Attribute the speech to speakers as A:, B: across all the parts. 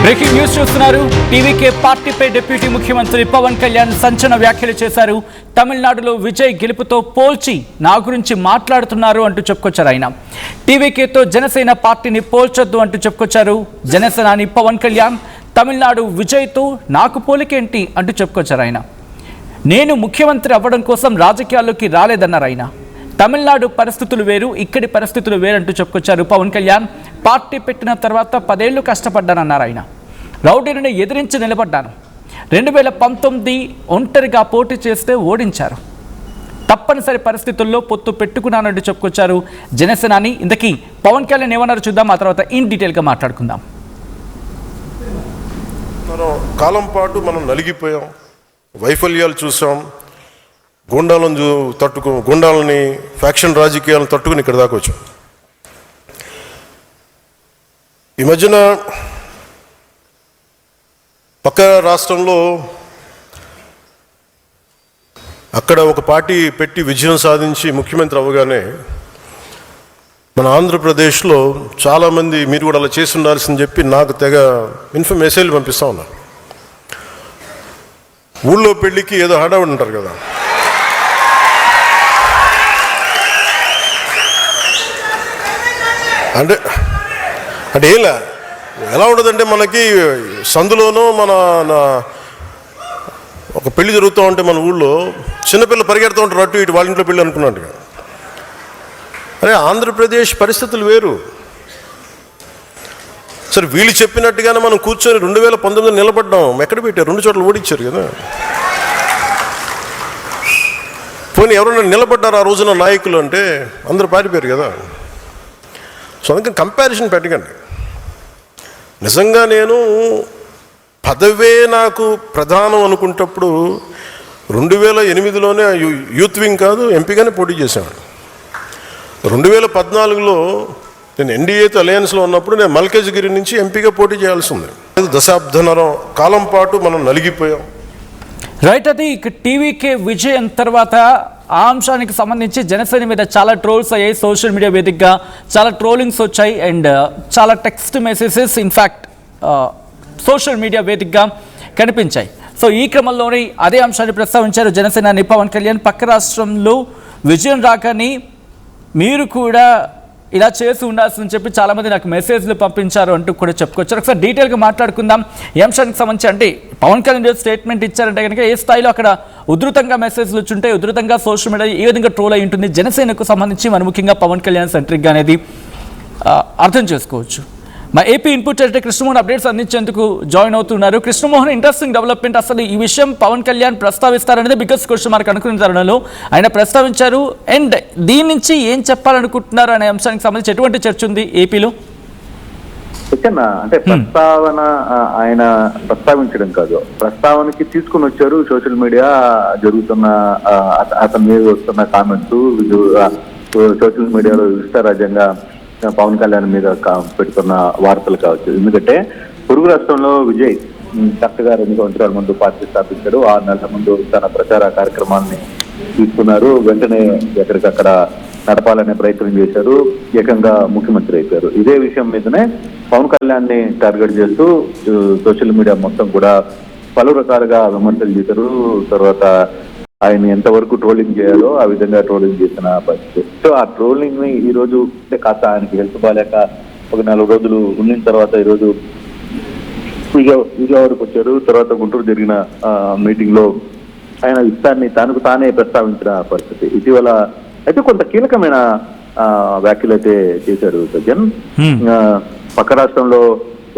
A: Breaking news చూస్తున్నారు. TVK పార్టీపై deputy ముఖ్యమంత్రి పవన్ కళ్యాణ్ సంచలన వ్యాఖ్యలు చేశారు. తమిళనాడులో విజయ్ గెలుపుతో పోల్చి నా గురించి మాట్లాడుతున్నారు అంటూ చెప్పుకొచ్చారు. ఆయన టీవీకేతో జనసేన పార్టీని పోల్చొద్దు అంటూ చెప్పుకొచ్చారు. జనసేనాని పవన్ కళ్యాణ్ తమిళనాడు విజయ్తో నాకు పోలికేంటి అంటూ చెప్పుకొచ్చారు. ఆయన నేను ముఖ్యమంత్రి అవ్వడం కోసం రాజకీయాల్లోకి రాలేదన్నారు. ఆయన తమిళనాడు పరిస్థితులు వేరు, ఇక్కడి పరిస్థితులు వేరు అంటూ చెప్పుకొచ్చారు. పవన్ కళ్యాణ్ పార్టీ పెట్టిన తర్వాత 10 ఏళ్లు కష్టపడ్డానన్నారు. ఆయన రౌడీని ఎదిరించి నిలబడ్డాను. 2019 ఒంటరిగా పోటీ చేస్తే ఓడించారు. తప్పనిసరి పరిస్థితుల్లో పొత్తు పెట్టుకున్నానంటూ చెప్పుకొచ్చారు జనసేనాని. ఇంతకీ పవన్ కళ్యాణ్ ఏమన్నారు చూద్దాం, ఆ తర్వాత ఇన్ డీటెయిల్గా మాట్లాడుకుందాం.
B: కాలం పాటు మనం నలిగిపోయాం, వైఫల్యాలు చూసాం, గుండాలని ఫ్యాక్షన్ రాజకీయాలను తట్టుకుని ఇక్కడ దాకా వచ్చాం. ఈ మధ్యన పక్క రాష్ట్రంలో అక్కడ ఒక పార్టీ పెట్టి విజయం సాధించి ముఖ్యమంత్రి అవ్వగానే మన ఆంధ్రప్రదేశ్లో చాలామంది మీరు కూడా అలా చేసి ఉండాల్సిందని చెప్పి నాకు తెగ మెసేజ్లు పంపిస్తూ ఉన్నారు. ఊళ్ళో పెళ్ళికి ఏదో హడావుడి ఉంటారు కదా, అంటే ఎలా ఉండదంటే మనకి సందులోనూ ఒక పెళ్లి జరుగుతూ ఉంటే మన ఊళ్ళో చిన్నపిల్లలు పరిగెడుతూ ఉంటారు అటు ఇటు, వాళ్ళ ఇంట్లో పెళ్ళి అనుకున్నట్టుగా. అరే ఆంధ్రప్రదేశ్ పరిస్థితులు వేరు. సరే వీళ్ళు చెప్పినట్టుగానే మనం కూర్చొని 2019 నిలబడ్డాం. ఎక్కడ పెట్టారు? 2 చోట్ల ఓడించారు కదా. పోనీ ఎవరైనా నిలబడ్డారు ఆ రోజున నాయకులు అంటే అందరూ పారిపోయారు కదా. సో అందుకని కంపారిజన్ పెట్టకండి. నిజంగా నేను పదవే నాకు ప్రధానం అనుకుంటప్పుడు 2008లోనే యూత్ వింగ్ కాదు ఎంపీగానే పోటీ చేశాను. 2014లో నేను ఎన్డీఏతో అలయన్స్లో ఉన్నప్పుడు నేను మల్కేజ్గిరి నుంచి ఎంపీగా పోటీ చేయాల్సి ఉంది. దశాబ్దన్నర కాలం పాటు మనం నలిగిపోయాం.
A: రైట్, అది టీవీకే విజయం తర్వాత ఆ అంశానికి సంబంధించి జనసేన మీద చాలా ట్రోల్స్ అయ్యాయి. సోషల్ మీడియా వేదికగా చాలా ట్రోలింగ్స్ వచ్చాయి అండ్ చాలా text messages in fact social media వేదికగా కనిపించాయి. సో ఈ క్రమంలోనే అదే అంశాన్ని ప్రస్తావించారు జనసేనాని పవన్ కళ్యాణ్. పక్క రాష్ట్రంలో విజయం రాకని మీరు కూడా ఇలా చేసి ఉండాల్సిందని చెప్పి చాలామంది నాకు మెసేజ్లు పంపించారు అంటూ కూడా చెప్పుకొచ్చారు. ఒకసారి డీటెయిల్గా మాట్లాడుకుందాం ఈ అంశానికి సంబంధించి. అంటే పవన్ కళ్యాణ్ స్టేట్మెంట్ ఇచ్చారంటే కనుక ఏ స్థాయిలో అక్కడ ఉధృతంగా మెసేజ్లు వచ్చుంటాయి, ఉధృతంగా సోషల్ మీడియా ఏ విధంగా ట్రోల్ అయి ఉంటుంది జనసేనకు సంబంధించి, మరి ముఖ్యంగా పవన్ కళ్యాణ్ సెంట్రిక్గా అనేది అర్థం చేసుకోవచ్చు. మా AP input editor Krishnamohan updates అందించేందుకు జాయిన్ అవుతున్నారు. Krishnamohan, interesting development. అసలు ఈ విషయం పవన్ కళ్యాణ్ ప్రస్తావిస్తారనేది బిగ్గెస్ట్ క్వశ్చన్ మార్క్ అనుకున్న తరుణంలో ఆయన ప్రస్తావించారు. అండ్ దీని నుంచి ఏం చెప్పాలనుకుంటున్నారు అనే అంశానికి సంబంధించి ఎటువంటి చర్చ ఉంది ఏపీలో?
C: అంటే ప్రస్తావన ఆయన ప్రస్తావించడం కాదు, ప్రస్తావనకి తీసుకుని వచ్చారు. సోషల్ మీడియా జరుగుతున్న అతని మీద వస్తున్న కామెంట్స్ సోషల్ మీడియాలో విస్తారాజ్యంగా పవన్ కళ్యాణ్ మీద పెడుతున్న వార్తలు కావచ్చు. ఎందుకంటే పొరుగు రాష్ట్రంలో విజయ్ కరెక్ట్గా 2 సంవత్సరాల ముందు పార్టీ స్థాపించారు. 6 నెలల ముందు తన ప్రచార కార్యక్రమాన్ని తీసుకున్నారు. వెంటనే ఎక్కడికక్కడ నడపాలనే ప్రయత్నం చేశారు. ఏకంగా ముఖ్యమంత్రి అయిపోయారు. ఇదే విషయం మీదనే పవన్ కళ్యాణ్ ని టార్గెట్ చేస్తూ సోషల్ మీడియా మొత్తం కూడా పలు రకాలుగా విమర్శలు చేశారు. తర్వాత ఆయన ఎంతవరకు ట్రోలింగ్ చేయాలో ఆ విధంగా ట్రోలింగ్ చేసిన పరిస్థితి. సో ఆ ట్రోలింగ్ ని ఈ రోజు కాస్త ఆయనకి హెల్త్ బాగాలేక ఒక 4 రోజులు ఉండిన తర్వాత ఈ రోజు విజయవాడకు వచ్చారు. తర్వాత గుంటూరు జరిగిన మీటింగ్ లో ఆయన ఇష్టాన్ని తనకు తానే ప్రస్తావించిన పరిస్థితి. ఇటీవల అయితే కొంత కీలకమైన వ్యాఖ్యలు అయితే చేశారు సజ్జన్. పక్క రాష్ట్రంలో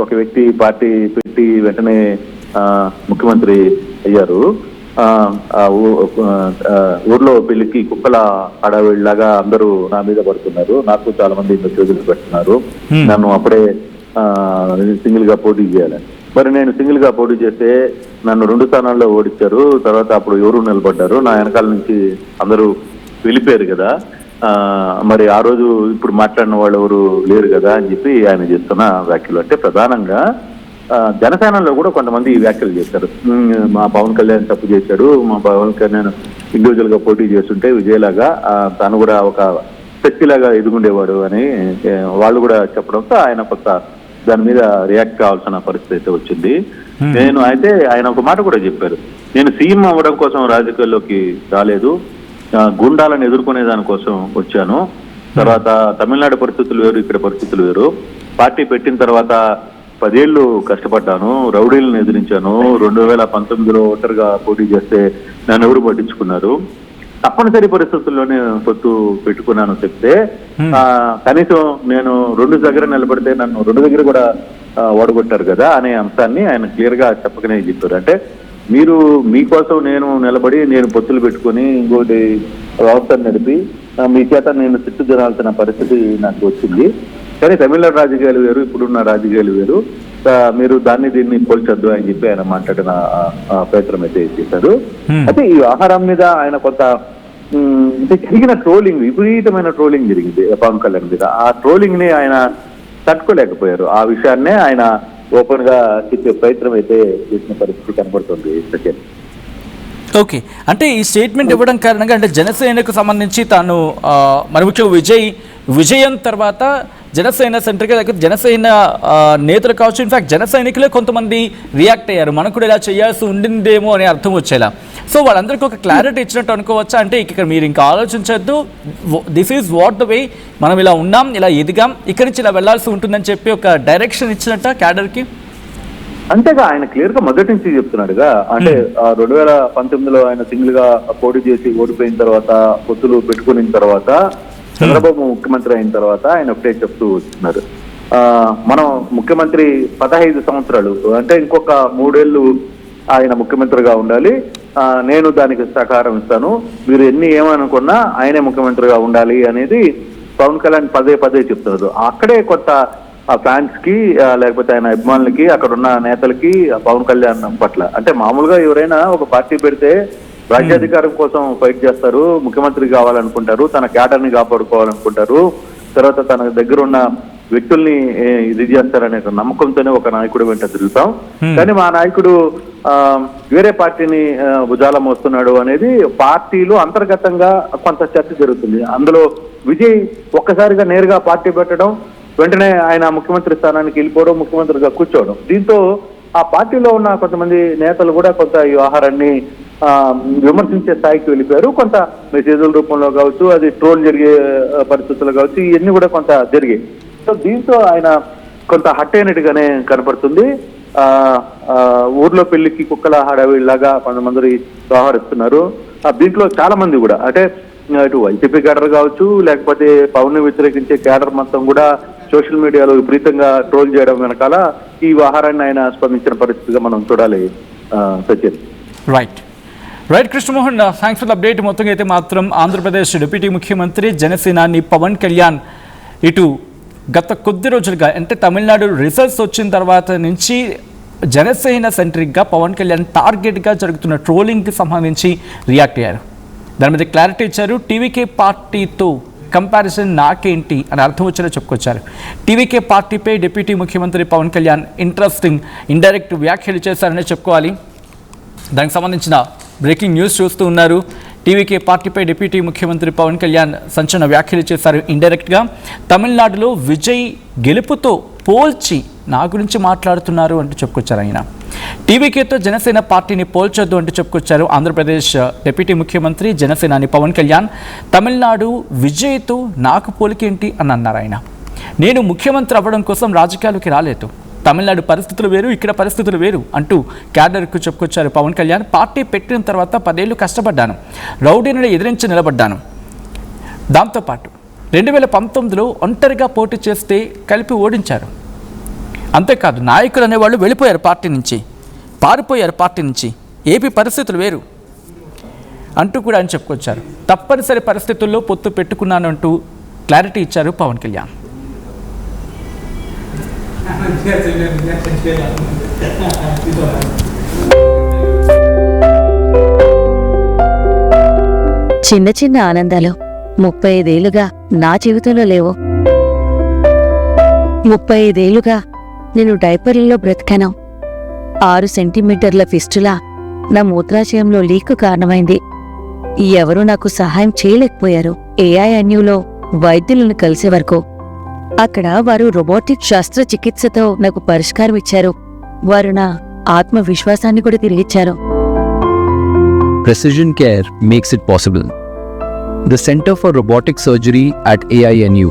C: ఒక వ్యక్తి పార్టీ పెట్టి వెంటనే ముఖ్యమంత్రి అయ్యారు. ఊర్లో పెళ్లికి కుక్కల అడవిలాగా అందరూ నా మీద పడుతున్నారు, నాకు చాలా మంది మెసేజ్లు పెడుతున్నారు, నన్ను అప్పుడే సింగిల్ గా పోటీ చేయాలని. మరి నేను సింగిల్ గా పోటీ చేస్తే నన్ను 2 స్థానాల్లో ఓడించారు. తర్వాత అప్పుడు ఎవరు నిలబడ్డారు, నా వెనకాల నుంచి అందరూ వెళ్ళిపోయారు కదా, మరి ఆ రోజు ఇప్పుడు మాట్లాడిన వాళ్ళు ఎవరు లేరు కదా అని చెప్పి ఆయన చేస్తున్న వ్యాఖ్యలు. అంటే ప్రధానంగా జనసేనలో కూడా కొంతమంది ఈ వ్యాఖ్యలు చేశారు. మా పవన్ కళ్యాణ్ తప్పు చేశాడు, మా పవన్ కళ్యాణ్ ఇండివిజువల్ గా పోటీ చేస్తుంటే విజయలాగా తను కూడా ఒక శక్తిలాగా ఎదుగుండేవాడు అని వాళ్ళు కూడా చెప్పడంతో ఆయన కొంత దాని మీద రియాక్ట్ కావాల్సిన పరిస్థితి అయితే వచ్చింది. నేను అయితే ఆయన ఒక మాట కూడా చెప్పారు, నేను సీఎం అవ్వడం కోసం రాజకీయాల్లోకి రాలేదు, గుండాలను ఎదుర్కొనే దానికోసం వచ్చాను. తర్వాత తమిళనాడు పరిస్థితులు వేరు, ఇక్కడ పరిస్థితులు వేరు. పార్టీ పెట్టిన తర్వాత 10 ఏళ్ళు కష్టపడ్డాను, రౌడీలను ఎదిరించాను. 2019లో ఒంటరిగా పోటీ చేస్తే నన్ను ఎవరు పట్టించుకున్నారు. తప్పనిసరి పరిస్థితుల్లోనే పొత్తు పెట్టుకున్నాను చెప్తే, కనీసం నేను 2 దగ్గర నిలబడితే నన్ను 2 దగ్గర కూడా ఓడగొట్టారు కదా అనే అంశాన్ని ఆయన క్లియర్ గా చెప్పకనే చెప్పారు. అంటే మీరు మీకోసం నేను నిలబడి నేను పొత్తులు పెట్టుకుని ఇంకోటి వ్యవస్థను నడిపి మీ చేత నేను తిట్టు జనాల్సిన పరిస్థితి నాకు వచ్చింది. కానీ తమిళనాడు రాజకీయాలు వేరు, ఇప్పుడున్న రాజకీయాలు వేరు, మీరు దీన్ని పోల్చొద్దు అని చెప్పి ఆయన మాట్లాడిన ప్రయత్నం అయితే చేశారు. అయితే ఈ ఆహారం మీద ఆయన కొంత జరిగిన ట్రోలింగ్, విపరీతమైన ట్రోలింగ్ జరిగింది పవన్ కళ్యాణ్ మీద. ఆ ట్రోలింగ్ ని ఆయన తట్టుకోలేకపోయారు. ఆ విషయాన్నే ఆయన ఓపెన్ గా చెప్పే ప్రయత్నం అయితే చేసిన పరిస్థితి కనబడుతుంది సత్యం.
A: ఓకే, అంటే ఈ స్టేట్మెంట్ ఇవ్వడం కారణంగా అంటే జనసేనకు సంబంధించి తాను మరి ముఖ్యంగా విజయం తర్వాత జనసేన సెంటర్గా లేకపోతే జనసేన నేతలు కావచ్చు, ఇన్ఫాక్ట్ జన సైనికులే కొంతమంది రియాక్ట్ అయ్యారు, మనకు కూడా ఇలా చేయాల్సి ఉండిందేమో అనే అర్థం వచ్చేలా. సో వాళ్ళందరికీ ఒక క్లారిటీ ఇచ్చినట్టు అనుకోవచ్చా? అంటే ఇక్కడ మీరు ఇంకా ఆలోచించద్దు, this is what the way, మనం ఇలా ఉన్నాం, ఇలా ఎదిగాం, ఇక్కడి నుంచి ఇలా వెళ్లాల్సి ఉంటుందని చెప్పి ఒక డైరెక్షన్ ఇచ్చినట్ట క్యాడర్కి.
C: అంతేగా ఆయన క్లియర్ గా మొదటి నుంచి చెప్తున్నాడుగా. అంటే 2019లో ఆయన సింగిల్ గా పోటీ చేసి ఓడిపోయిన తర్వాత, పొత్తులు పెట్టుకున్న తర్వాత, చంద్రబాబు ముఖ్యమంత్రి అయిన తర్వాత ఆయన ఒకటే చెప్తూ వస్తున్నారు, మనం ముఖ్యమంత్రి 15 సంవత్సరాలు అంటే ఇంకొక 3 ఏళ్ళు ఆయన ముఖ్యమంత్రిగా ఉండాలి, నేను దానికి సహకారం ఇస్తాను, మీరు ఏమనుకున్నా ఆయనే ముఖ్యమంత్రిగా ఉండాలి అనేది పవన్ కళ్యాణ్ పదే చెప్తున్నారు. అక్కడే కొంత ఫ్యాన్స్ కి లేకపోతే ఆయన అభిమానులకి, అక్కడ ఉన్న నేతలకి పవన్ కళ్యాణ్ పట్ల, అంటే మామూలుగా ఎవరైనా ఒక పార్టీ పెడితే రాజ్యాధికారం కోసం ఫైట్ చేస్తారు, ముఖ్యమంత్రి కావాలనుకుంటారు, తన క్యాడర్ని కాపాడుకోవాలనుకుంటారు, తర్వాత తన దగ్గర ఉన్న వ్యక్తుల్ని ఇది చేస్తారనే నమ్మకంతోనే ఒక నాయకుడు వెంట తిరుగుతాం. కానీ మా నాయకుడు వేరే పార్టీని భుజాల మోస్తున్నాడు అనేది పార్టీలో అంతర్గతంగా కొంత చర్చ జరుగుతుంది. అందులో విజయ్ ఒక్కసారిగా నేరుగా పార్టీ పెట్టడం, వెంటనే ఆయన ముఖ్యమంత్రి స్థానానికి వెళ్ళిపోవడం, ముఖ్యమంత్రిగా కూర్చోవడం, దీంతో ఆ పార్టీలో ఉన్న కొంతమంది నేతలు కూడా కొంత ఈ వ్యవహారాన్ని విమర్శించే స్థాయికి వెళ్ళిపోయారు. కొంత మెసేజ్ల రూపంలో కావచ్చు, అది ట్రోల్ జరిగే పరిస్థితులు కావచ్చు, ఇవన్నీ కూడా కొంత జరిగాయి. సో దీంతో ఆయన కొంత హట్ అయినట్టుగానే కనపడుతుంది. ఊర్లో పెళ్లికి కుక్కల హడావిడిలాగా కొంతమంది వ్యవహరిస్తున్నారు. దీంట్లో చాలా మంది కూడా అంటే ఇటు వైసీపీ క్యాడర్ కావచ్చు, లేకపోతే పవన్ వ్యతిరేకించే క్యాడర్ మొత్తం కూడా సోషల్ మీడియాలో విపరీతంగా ట్రోల్ చేయడం వెనకాల ఈ వ్యవహారాన్ని ఆయన స్పందించిన పరిస్థితిగా మనం చూడాలి Sachin.
A: Right Krishnamohan, thanks for the update. మొత్తంగా అయితే మాత్రం ఆంధ్రప్రదేశ్ డిప్యూటీ ముఖ్యమంత్రి జనసేనాని పవన్ కళ్యాణ్ ఇటు గత కొద్ది రోజులుగా అంటే తమిళనాడు రిజల్ట్స్ వచ్చిన తర్వాత నుంచి జనసేన సెంట్రిక్గా పవన్ కళ్యాణ్ టార్గెట్గా జరుగుతున్న ట్రోలింగ్కి సంబంధించి రియాక్ట్ అయ్యారు. దాని మీద క్లారిటీ ఇచ్చారు. టీవీకే పార్టీతో కంపారిజన్ నాకేంటి అని అర్థం వచ్చేలా చెప్పుకొచ్చారు. టీవీకే పార్టీపై డిప్యూటీ ముఖ్యమంత్రి పవన్ కళ్యాణ్ ఇంట్రెస్టింగ్ ఇండైరెక్ట్ వ్యాఖ్యలు చేశారనే చెప్పుకోవాలి. దానికి సంబంధించిన బ్రేకింగ్ న్యూస్ చూస్తూ ఉన్నారు. టీవీకే పార్టీపై డిప్యూటీ ముఖ్యమంత్రి పవన్ కళ్యాణ్ సంచలన వ్యాఖ్యలు చేశారు. ఇండైరెక్ట్గా తమిళనాడులో విజయ్ గెలుపుతో పోల్చి నా గురించి మాట్లాడుతున్నారు అంటూ చెప్పుకొచ్చారు. ఆయన టీవీకేతో జనసేన పార్టీని పోల్చొద్దు అంటూ చెప్పుకొచ్చారు. ఆంధ్రప్రదేశ్ డిప్యూటీ ముఖ్యమంత్రి జనసేనాని పవన్ కళ్యాణ్ తమిళనాడు విజయ్తో నాకు పోలికేంటి అని అన్నారు. ఆయన నేను ముఖ్యమంత్రి అవ్వడం కోసం రాజకీయాలకి రాలేదు, తమిళనాడు పరిస్థితులు వేరు, ఇక్కడ పరిస్థితులు వేరు అంటూ క్యాడర్కు చెప్పుకొచ్చారు పవన్ కళ్యాణ్. పార్టీ పెట్టిన తర్వాత 10 ఏళ్ళు కష్టపడ్డాను, రౌడీని ఎదిరించి నిలబడ్డాను. దాంతోపాటు 2019లో ఒంటరిగా పోటీ చేస్తే కలిపి ఓడించారు. అంతేకాదు నాయకులు అనేవాళ్ళు వెళ్ళిపోయారు పార్టీ నుంచి, పారిపోయారు పార్టీ నుంచి, ఏపీ పరిస్థితులు వేరు అంటూ కూడా ఆయన చెప్పుకొచ్చారు. తప్పనిసరి పరిస్థితుల్లో పొత్తు పెట్టుకున్నాను అంటూ క్లారిటీ ఇచ్చారు పవన్ కళ్యాణ్.
D: చిన్న చిన్న ఆనందాలు 35 ఏళ్లుగా నా జీవితంలో లేవు. 35 ఏళ్లుగా నేను డైపర్లలో బ్రతికాను. 6 సెంటీమీటర్ల ఫిస్టులా నా మూత్రాశయంలో లీకు కారణమైంది. ఎవరూ నాకు సహాయం చేయలేకపోయారు. ఏఐఎన్యూలో వైద్యులను కలిసే వరకు అక్కడ వారు రోబోటిక్ శస్త్రచికిత్సతో నాకు పరిష్కారం ఇచ్చారు. వారు నా ఆత్మవిశ్వాసాన్ని కూడా తిరిగిచ్చారు.
E: Precision care makes it possible. The Center for Robotic Surgery at AINU